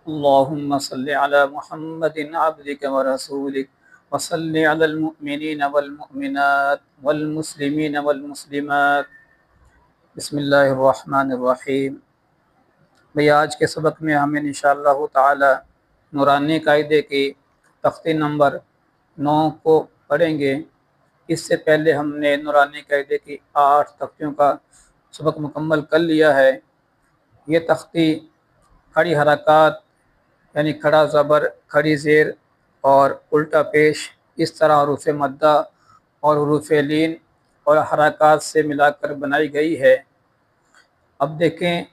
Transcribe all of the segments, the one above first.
اللهم صل على محمد عبدك ورسولك وصل على المؤمنين والمؤمنات والمسلمين والمسلمات بسم اللہ الرحمن الرحیم۔ بھئی آج کے سبق میں ہم انشاءاللہ تعالی نورانی قاعدے کی تختی نمبر 9 کو پڑھیں گے۔ اس سے پہلے ہم نے نورانی قاعدے کی 8 تختیوں کا سبق مکمل کر لیا ہے۔ یہ تختی کھڑی حرکات یعنی کھڑا زبر، کھڑی زیر اور الٹا پیش، اس طرح حروف مدہ اور حروف لین اور حرکات سے ملا کر بنائی گئی ہے۔ اب دیکھیں،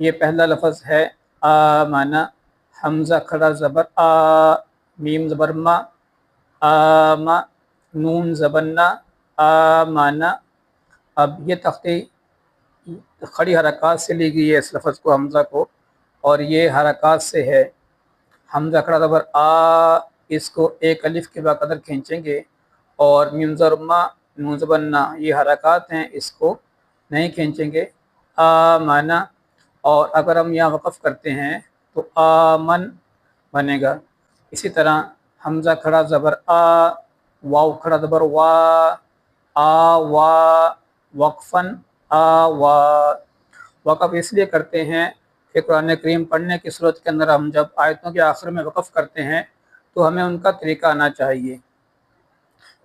یہ پہلا لفظ ہے آمنا، حمزہ کھڑا زبر آ، میم زبر ما، آما، نون زبنہ، آمنا۔ اب یہ تختی کھڑی حرکات سے لی گئی ہے اس لفظ کو، حمزہ کو، اور یہ حرکات سے ہے۔ حمزہ کھڑا زبر آ، اس کو ایک الف کے بقدر کھینچیں گے، اور میم زبر ما، نون زبر نا، یہ حرکات ہیں، اس کو نہیں کھینچیں گے۔ آمنا، اور اگر ہم یہاں وقف کرتے ہیں تو آمن بنے گا۔ اسی طرح حمزہ کھڑا زبر آ، واو کھڑا زبر وا، آ وا، وقفن آ وا۔ وقف اس لیے کرتے ہیں کہ قرآن کریم پڑھنے کی صورت کے اندر ہم جب آیتوں کے آخر میں وقف کرتے ہیں تو ہمیں ان کا طریقہ آنا چاہیے۔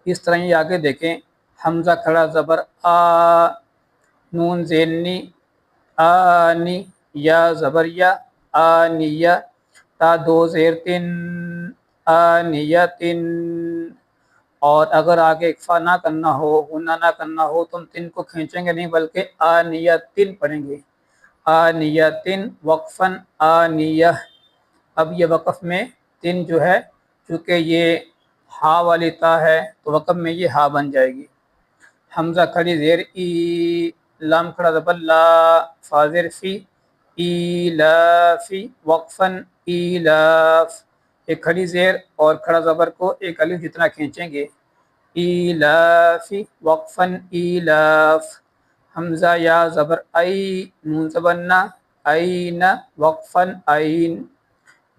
اس طرح یہ آگے دیکھیں، حمزہ کھڑا زبر آ، نون زینی، آنی، یا زبر یا، آنیہ، تا دو زیر تن، آنیتن۔ اور اگر آگے اکفا نہ کرنا ہو، غنہ نہ کرنا ہو تو ہم تن کو کھینچیں گے نہیں، بلکہ آنیتن پڑھیں گے، آنیتن، وقفن آنیہ۔ اب یہ وقف میں تن جو ہے، چونکہ یہ ہا والی تا ہے تو وقف میں یہ ہا بن جائے گی۔ حمزہ کھڑی زیر ای، لام کھڑا زبر لا، فاضر فی، ایلافی، وقفن ایلاف۔ ایک کھڑی زیر اور کھڑا زبر کو ایک الف جتنا کھینچیں گے، ایلافی، وقفن ایلاف۔ حمزہ یا زبر ای، نون زبر نا، این، وقفن این۔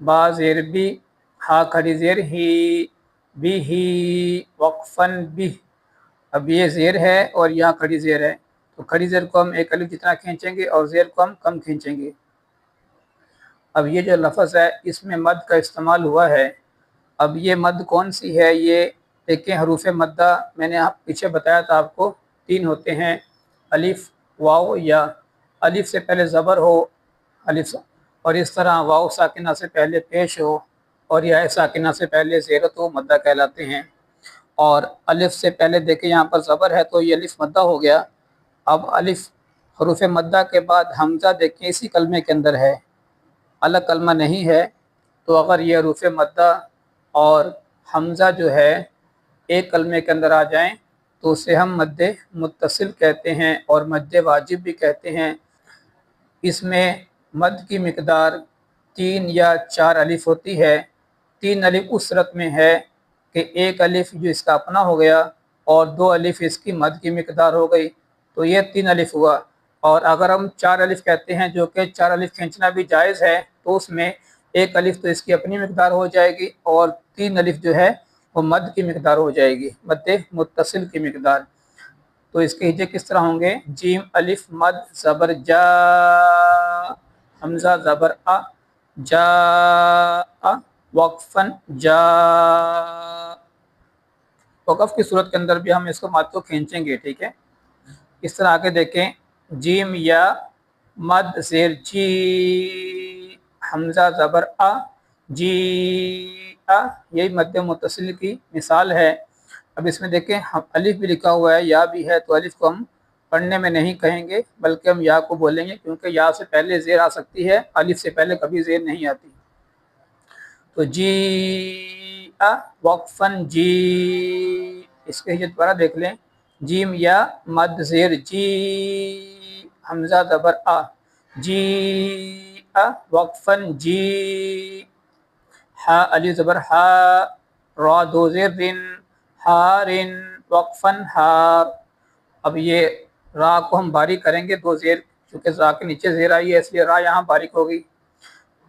با زیر بی، ہا کھڑی زیر ہی، بھی ہی، وقفن بھی۔ اب یہ زیر ہے اور یہاں کھڑی زیر ہے، تو کھڑی زیر کو ہم ایک الف جتنا کھینچیں گے اور زیر کو ہم کم کھینچیں گے۔ اب یہ جو لفظ ہے اس میں مد کا استعمال ہوا ہے۔ اب یہ مد کون سی ہے؟ یہ دیکھیں، حروف مدہ میں نے پیچھے بتایا تھا آپ کو، 3 ہوتے ہیں، الف، واو، یا۔ الف سے پہلے زبر ہو، الف، اور اس طرح واو ساکنہ سے پہلے پیش ہو، اور یا ساکنہ سے پہلے زیرت ہو، مدہ کہلاتے ہیں۔ اور الف سے پہلے دیکھیں یہاں پر زبر ہے تو یہ الف مدہ ہو گیا۔ اب الف حروف مدہ کے بعد حمزہ دیکھیں اسی کلمے کے اندر ہے، الگ کلمہ نہیں ہے، تو اگر یہ حروف مدہ اور حمزہ جو ہے ایک کلمے کے اندر آ جائیں تو اسے ہم مد متصل کہتے ہیں اور مد واجب بھی کہتے ہیں۔ اس میں مد کی مقدار 3 یا 4 الف ہوتی ہے۔ 3 الف اس صورت میں ہے کہ ایک الف جو اس کا اپنا ہو گیا اور 2 الف اس کی مد کی مقدار ہو گئی، تو یہ 3 الف ہوا۔ اور اگر ہم 4 الف کہتے ہیں جو کہ 4 الف کھینچنا بھی جائز ہے، تو اس میں ایک الف تو اس کی اپنی مقدار ہو جائے گی اور 3 الف جو ہے وہ مد کی مقدار ہو جائے گی، مد متصل کی مقدار۔ تو اس کے ہجے کس طرح ہوں گے؟ جیم الف مد زبر جا، حمزہ زبر آ، جا، وقفن جا۔ وقف کی صورت کے اندر بھی ہم اس کو مد کو کھینچیں گے، ٹھیک ہے۔ اس طرح آگے دیکھیں، جیم یا مد زیر جی، حمزہ زبر آ، جی آ، یہی مد متصل کی مثال ہے۔ اب اس میں دیکھیں الف بھی لکھا ہوا ہے، یا بھی ہے، تو الف کو ہم پڑھنے میں نہیں کہیں گے بلکہ ہم یا کو بولیں گے، کیونکہ یا سے پہلے زیر آ سکتی ہے، الف سے پہلے کبھی زیر نہیں آتی۔ تو جی آ، وقفن جی، اس کے ہجت دوبارہ دیکھ لیں، جیم یا مد زیر جی، حمزہ زبر آ، جی آ، وقفن جی، ہا الف زبر ہا، را 2 زیر رن، ہارن، وقفن ہار۔ اب یہ را کو ہم باریک کریں گے، 2 زیر، چونکہ را کے نیچے زیر آئی ہے اس لیے را یہاں باریک ہوگی۔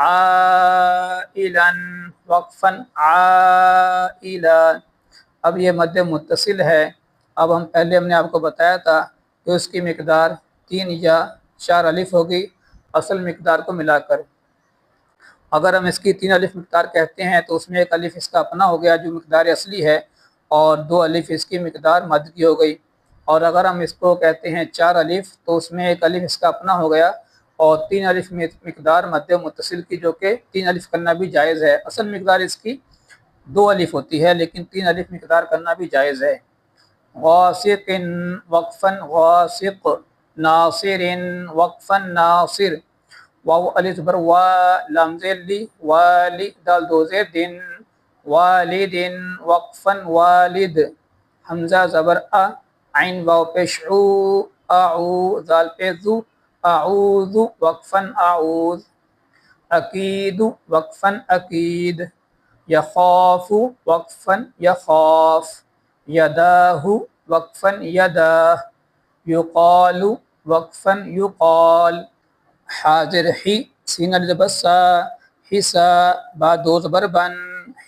عائلا وقفا عائلا. اب یہ مد متصل ہے. اب ہم نے آپ کو بتایا تھا کہ اس کی مقدار 3 یا 4 الف ہوگی اصل مقدار کو ملا کر. اگر ہم اس کی 3 الف مقدار کہتے ہیں تو اس میں 1 الف اس کا اپنا ہو گیا جو مقدار اصلی ہے اور 2 الف اس کی مقدار مد کی ہو گئی. اور اگر ہم اس کو کہتے ہیں 4 الف تو اس میں 1 الف اس کا اپنا ہو گیا اور 3 الف مقدار مد متصل کی جو کہ 3 الف کرنا بھی جائز ہے. اصل مقدار اس کی 2 الف ہوتی ہے لیکن 3 الف مقدار کرنا بھی جائز ہے. غاسق وقفا غاسق ناصر وقفا ناصر. واو الف زبر وا لام زیر لی والی دال دو زیر دن والد وقفا والد. حمزہ زبر ا عین واو پیش عو اعو ذال پہ ذو اعوذ وقفا اعوذ. اکید وقفا اکید. یخاف وقفا یخاف. یداہ وقفا یداہ. یقال وقفا یقال. حاضر ہی سین الف سا حسا با دو زبر بن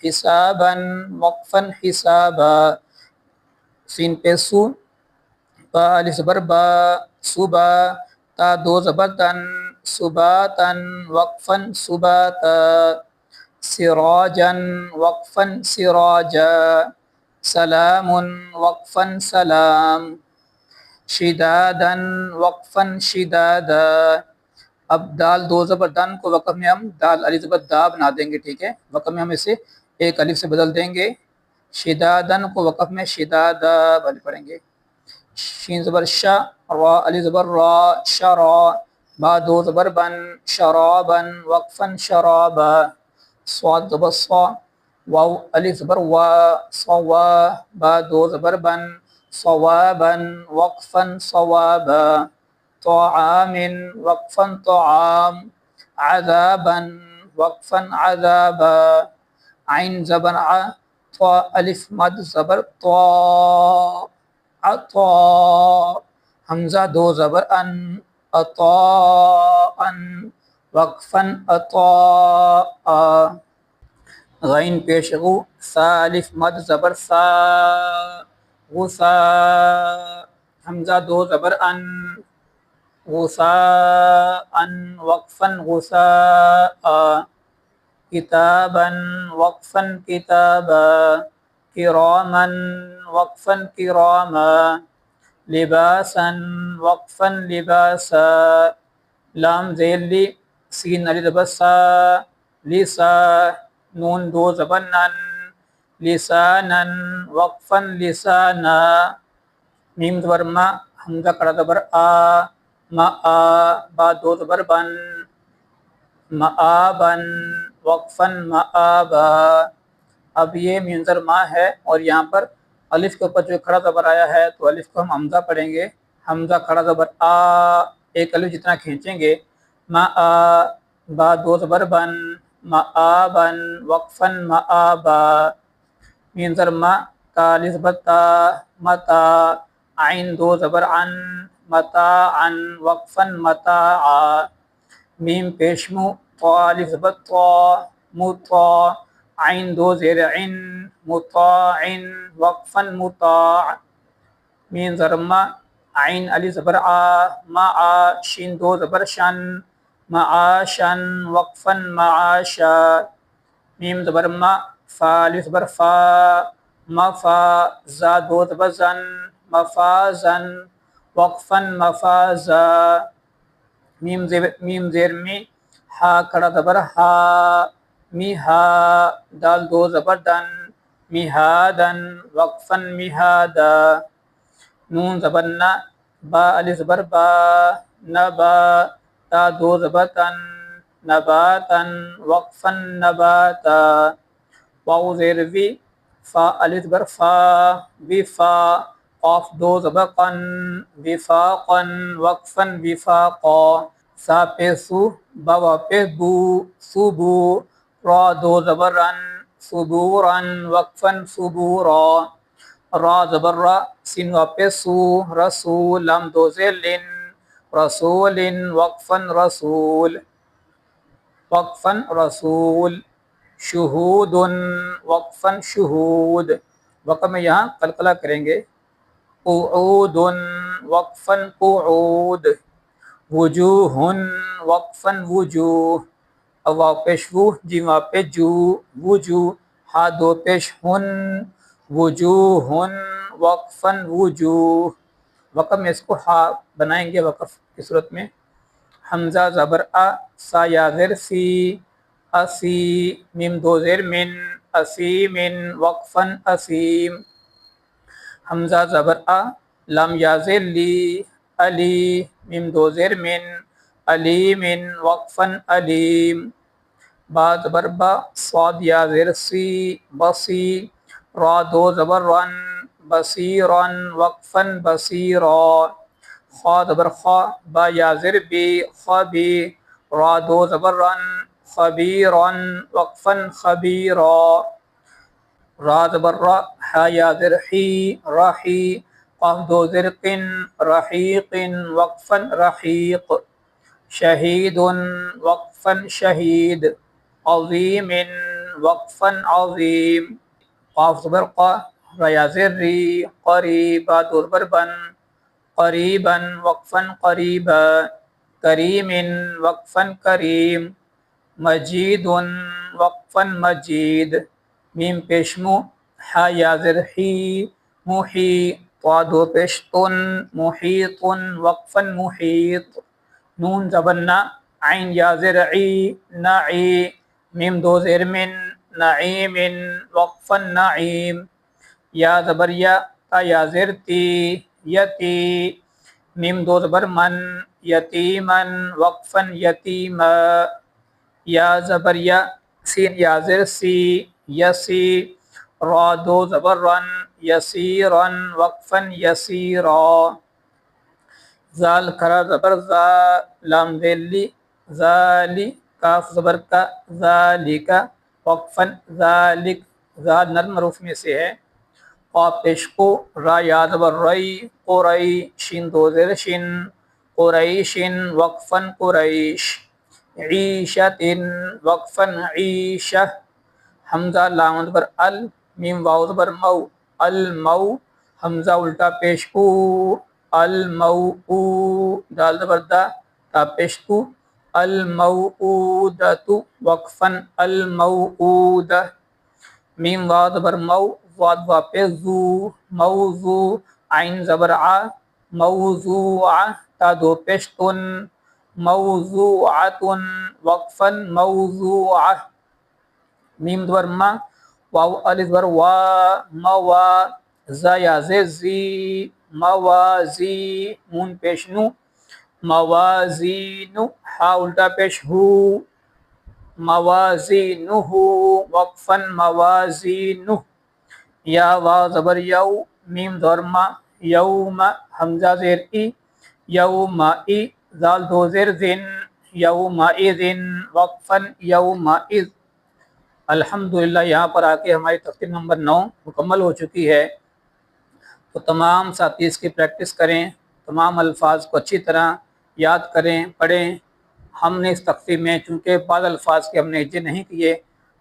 حسابا وقفا حسابا. سین پہ سو با الف زبر با صبا تا دو زبر تن صباتا وقفا صباتا. سراجا وقفا سراجا. سلام وقفا سلام. شدادا وقفا شدادا. اب دال دو زبر دن کو وقف میں ہم دال الف زبر دا بنا دیں گے. ٹھیک ہے, وقف میں ہم اسے 1 الف سے بدل دیں گے. شدادن کو وقف میں شدادا پڑھیں گے. شین زبر شا را الف زبر را شرا با دو زبر بن شرابا وقفا شرابا. صاد زبر صا واو الف زبر وا صوا با دو زبر بن صوابا وقفا صوابا. طعام وقفا طعام. عذابا وقفا عذابا. عین زبر ع طا الف مد زبر طا عطا. حمزہ دو زبر ان عطاء وقفا عطاء. غین پیش غو سا الف مد زبر سا غسا. حمزہ دو زبر ان غساء وقفا غساء. کتابا وقفا کتابا. کراما وقفا کراما. لباسا وقفا لباسا. لام زیر لی سین الف زبر سا لسا نون دو زبر نن لسانا وقفا لسانا. میم زبر ما حمزہ کڑا زبر آ ما آ با دو زبر بن مآبا وقفا مآبا. اب یہ منظر ما ہے اور یہاں پر الف کے اوپر جو کھڑا زبر آیا ہے تو الف کو ہم حمزہ پڑھیں گے. حمزہ کھڑا زبر آ 1 الف جتنا کھینچیں گے. ما آ با دو زبر بن مآبا وقفا مآبا. منظر ما تا الف زبر تا متا عین دو زبر عن متاعا وقفا متاعا. میم پیش مو طا الف زبر طا مطا عین دو زیر عن مطاع وقفا مطاع. میم زرما عین الف زبر آ مع شین دو زبر شن معاشا وقفا معاشا. میم زبر ما فا الف زبر فا مفا زا دو زبر زن مفازا وقفا مفازا. میم زیر می ہا کڑا زبر ہا میہا دال دو زبر دن میہادا وقفا میہادا. نون زبر نا با الف زبر با نبا تا دو زبر تن نباتا وقفا نباتا. واو زیر وی فا الف زبر فا وفا قاف دو زبر قن وفاقا وقفا وفاقا. سا پہ سو با پہ بو صبو را دو زبر رن صبورا وقفا صبورا. را زبر را سین وا پہ سو رسول لام دو زیر لن رسول وقفا رسول. وقفن رسول، شہودن وقفن شہود، وقف میں یہاں قلقلہ کریں گے، قعودن وقفن قعود، وجوہن وقفن وجوہ، اب واو پیش وو جیم واو پیش جو وجوہ، ہا دو پیش ہن، وجوہن وقفن وجوہ، وقف میں اس کو ہا بنائیں گے وقف کی صورت میں، حمزہ زبر آ، سا یا زر سی، اسی، میم دو زیر من، اسیمن وقفن اسیم، حمزہ زبر آ، لام یا زیر لی، علی، میم دو زیر من، علیم وقفن علیم، با زبر با، صاد یا زیر سی، بصی، را دو زبر رن، بصیرن وقفن بصیرا، خا زبر خا، با یا زر بی، خبی، را دو زبر رن، خبیرن وقفن خبیرا، را زبر را، حا یا زر حی، رحی، قاف دو زر قن، رحیق وقفن رحیق، شہید وقفن شہید، عظیم وقفن عظیم، قاف زبر قا، را یا زر ری، قریب، با دو زبر بن، قریبا وقفن قریبا، کریم وقفن کریم، مجید وقفن مجید، میم پیشمو، حا یا زر حی، محی، طا دو پیش تن، محیط وقفن محیط، نون زبنا، عین یا زر عی، نعی، میم دو زیر من، نعیم وقفن نعیم، یا زبر یا، تا یا زر تی، یتی، میم دو زبر من، یتیمن وقفن یتیما، یا زبر یا، سین یا زر سی، یسی، را دو زبر رن، یسیرن وقفن یسیرا، زال کرا زبر زا، لام ذیلی، ذالی، کاف زبر کا، ذالکا وقفن ذالک، زاد نرم حروف میں سے ہے، قاف پیش کو، را یا زبر رئی، قرئی، شین دو زیر شن، قریشن وقفن قریش، عیشت وقفن عیشہ، حمزہ لام زبر ال، میم واو زبر مو، المو، حمزہ الٹا پیش او، المو، دال زبر دا، تا پیش تو، الموعودۃ وقفن الموعودہ، میم واو زبر مو، واد وا پیش زو، موضوع، عین زبر ع، موضوعہ، تا دو پیش تن، موضوعۃ وقفن موضوعہ، میم زبر ما، واو الف زبر وا، موا، زا یا زی زی، موازی، نون پیش نو، موازین، ہا الٹا پیش ہو، موازینہ وقفن موازینہ، یا واو زبر یو، میم زبر ما، یوم، حمزہ زیر ای، یومئی، زال دو زیر زن، یومئذ وقفن یومئذ۔ الحمدللہ یہاں پر آ کے ہماری تفسیر نمبر 9 مکمل ہو چکی ہے، تو تمام ساتھی اس کی پریکٹس کریں، تمام الفاظ کو اچھی طرح یاد کریں، پڑھیں۔ ہم نے اس تفسیر میں چونکہ بعض الفاظ کے ہم نے اجے نہیں کیے،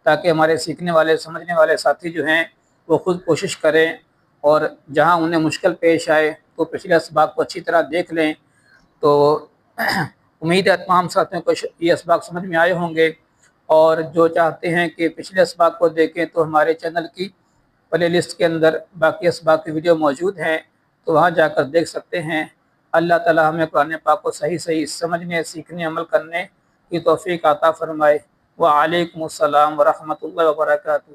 تاکہ ہمارے سیکھنے والے سمجھنے والے ساتھی جو ہیں وہ خود کوشش کریں، اور جہاں انہیں مشکل پیش آئے تو پچھلے اسباق کو اچھی طرح دیکھ لیں۔ تو امید ہے تمام ساتھیوں کو یہ اسباق سمجھ میں آئے ہوں گے، اور جو چاہتے ہیں کہ پچھلے اسباق کو دیکھیں تو ہمارے چینل کی پلے لسٹ کے اندر باقی اسباق کی ویڈیو موجود ہیں، تو وہاں جا کر دیکھ سکتے ہیں۔ اللہ تعالی ہمیں قرآن پاک کو صحیح سمجھنے، سیکھنے، عمل کرنے کی توفیق عطا فرمائے۔ وعلیکم السلام ورحمۃ اللہ وبرکاتہ۔